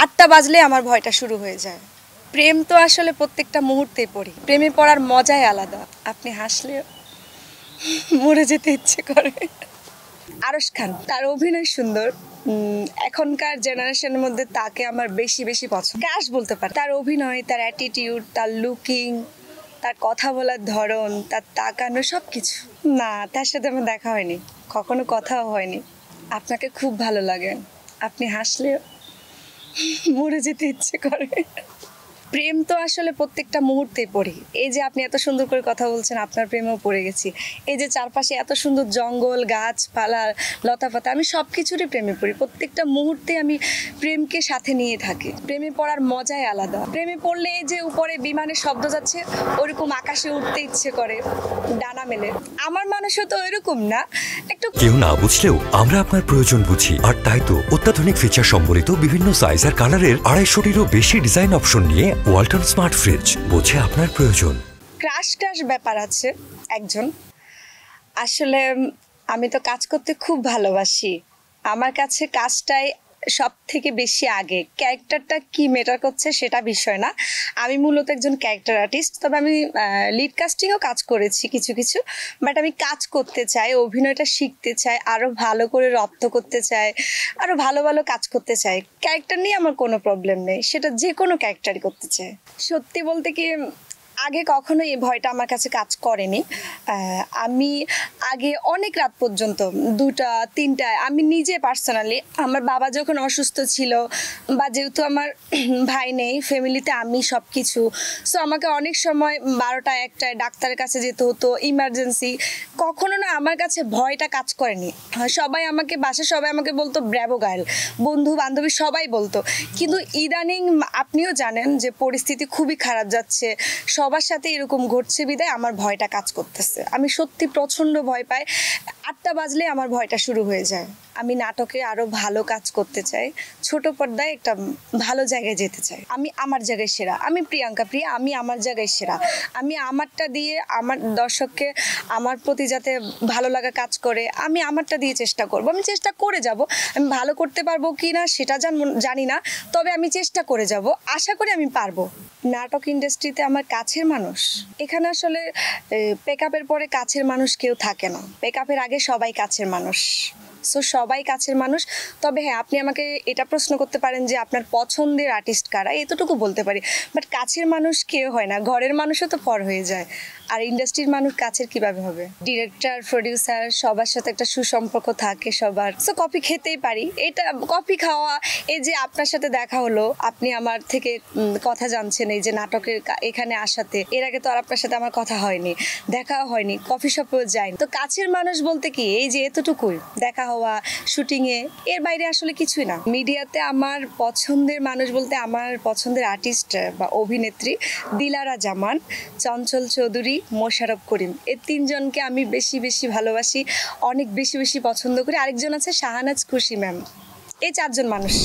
8টা বাজলে আমার ভয়টা শুরু হয়ে যায়। প্রেম তো আসলে প্রত্যেকটা মুহূর্তে পড়ি। প্রেমে পড়ার মজাই আলাদা। আপনি হাসলে মরে যেতে ইচ্ছে করে। আরশ খান, তার অভিনয় সুন্দর। এখনকার জেনারেশনের মধ্যে তাকে আমার বেশি বেশি পছন্দ। ক্যাশ বলতে পারে, তার অভিনয়, তার অ্যাটিটিউড, তার লুকিং, তার কথা বলার ধরন, তার তাকানো, সব কিছু। না, তার সাথে আমার দেখা হয়নি, কখনো কথাও হয়নি। আপনাকে খুব ভালো লাগে, আপনি হাসলে মরে যেতে ইচ্ছে করে। প্রেম তো আসলে প্রত্যেকটা মুহূর্তে পড়ি। এই যে আপনি এত সুন্দর করে কথা বলছেন, আপনার প্রেমেও পড়ে গেছি। এই যে চারপাশে এত সুন্দর জঙ্গল, গাছপালা, লতাপাতা, আমি সব কিছুরই প্রেমে পড়ি। প্রত্যেকটা মুহূর্তে আমি প্রেমকে সাথে নিয়ে থাকি। প্রেমে পড়ার মজাই আলাদা। প্রেমে পড়লে এই যে উপরে বিমানের শব্দ যাচ্ছে, ওরকম আকাশে উঠতে ইচ্ছে করে ডানা মেলে। আমার মানুষও তো ওইরকম না, একটু কেউ না বুঝলেও আমরা আপনার প্রয়োজন বুঝি। আর তাই তো অত্যাধুনিক ফিচার সম্বলিত বিভিন্ন সাইজ আর কালারের 250-টিরও বেশি ডিজাইন অপশন নিয়ে ওয়ালটন স্মার্ট ফ্রিজ বোঝে আপনার প্রয়োজন। ক্রাশ ব্যাপার আছে একজন। আসলে আমি তো কাজ করতে খুব ভালোবাসি। আমার কাছে কাজটাই সব থেকে বেশি আগে। ক্যারেক্টারটা কি ম্যাটার করছে সেটা বিষয় না। আমি মূলত একজন ক্যারেক্টার আর্টিস্ট। তবে আমি লিড কাস্টিংও কাজ করেছি কিছু কিছু। বাট আমি কাজ করতে চাই, অভিনয়টা শিখতে চাই, আরও ভালো করে রপ্ত করতে চাই, আরও ভালো ভালো কাজ করতে চাই। ক্যারেক্টার নিয়ে আমার কোনো প্রবলেম নেই, সেটা যে কোনো ক্যারেক্টারই করতে চাই। সত্যি বলতে কি, আগে কখনো এই ভয়টা আমার কাছে কাজ করেনি। আমি আগে অনেক রাত পর্যন্ত 2টা 3টায় আমি নিজে পার্সোনালি, আমার বাবা যখন অসুস্থ ছিল, বা যেহেতু আমার ভাই নেই ফ্যামিলিতে, আমি সব কিছু, সো আমাকে অনেক সময় 12টা 1টায় ডাক্তারের কাছে যেতে হতো, ইমার্জেন্সি। কখনো না আমার কাছে ভয়টা কাজ করেনি। সবাই আমাকে, বাসায় সবাই আমাকে বলতো ব্র্যাভো গার্ল, বন্ধু বান্ধবী সবাই বলতো। কিন্তু ইদানিং আপনিও জানেন যে পরিস্থিতি খুবই খারাপ যাচ্ছে, সবার সাথে এরকম ঘটছে বিদায় আমার ভয়টা কাজ করতেছে। আমি সত্যি প্রচণ্ড ভয় পাই। 8টা বাজলে আমার ভয়টা শুরু হয়ে যায়। আমি নাটকে আরও ভালো কাজ করতে চাই, ছোট পর্দায় একটা ভালো জায়গায় যেতে চাই। আমি আমার জায়গায় সেরা, আমি প্রিয়াঙ্কা প্রিয়া, আমি আমার জায়গায় সেরা। আমি আমারটা দিয়ে আমার দর্শককে আমার প্রতি যাতে ভালো লাগা কাজ করে, আমি আমারটা দিয়ে চেষ্টা করব। আমি চেষ্টা করে যাব। আমি ভালো করতে পারবো কি না সেটা জানি না, তবে আমি চেষ্টা করে যাব, আশা করি আমি পারবো। নাটক ইন্ডাস্ট্রিতে আমার কাছের মানুষ, এখানে আসলে পেকআপের পরে কাছের মানুষ কেউ থাকে না। পেকআপের আগে সবাই কাছের মানুষ, সো সবাই কাছের মানুষ। তবে হ্যাঁ, আপনি আমাকে এটা প্রশ্ন করতে পারেন যে আপনার পছন্দের আর্টিস্ট কারা, এতটুকু বলতে পারি। বাট কাছের মানুষ কেউ হয় না, ঘরের মানুষও তো পর হয়ে যায়, আর ইন্ডাস্ট্রির মানুষ কাছের কিভাবে হবে? ডিরেক্টর, প্রডিউসার সবার সাথে একটা সুসম্পর্ক থাকে সবার, সো কফি খেতেই পারি। এটা কফি খাওয়া, এই যে আপনার সাথে দেখা হলো, আপনি আমার থেকে কথা জানছেন এই যে নাটকের এখানে আসাতে, এর আগে তো আর আপনার সাথে আমার কথা হয়নি, দেখাও হয়নি, কফি শপেও যাইনি। তো কাছের মানুষ বলতে কি এই যে এতটুকুই, দেখা হওয়া, শুটিংয়ে, এর বাইরে আসলে কিছুই না। মিডিয়াতে আমার পছন্দের মানুষ বলতে আমার পছন্দের আর্টিস্ট বা অভিনেত্রী দিলারা জামান, চঞ্চল চৌধুরী, মোশাররফ করিম, এই 3জনকে আমি বেশি বেশি ভালোবাসি, অনেক বেশি বেশি পছন্দ করি। আরেকজন আছে শাহানাজ খুশি ম্যাম। এই 4জন মানুষ।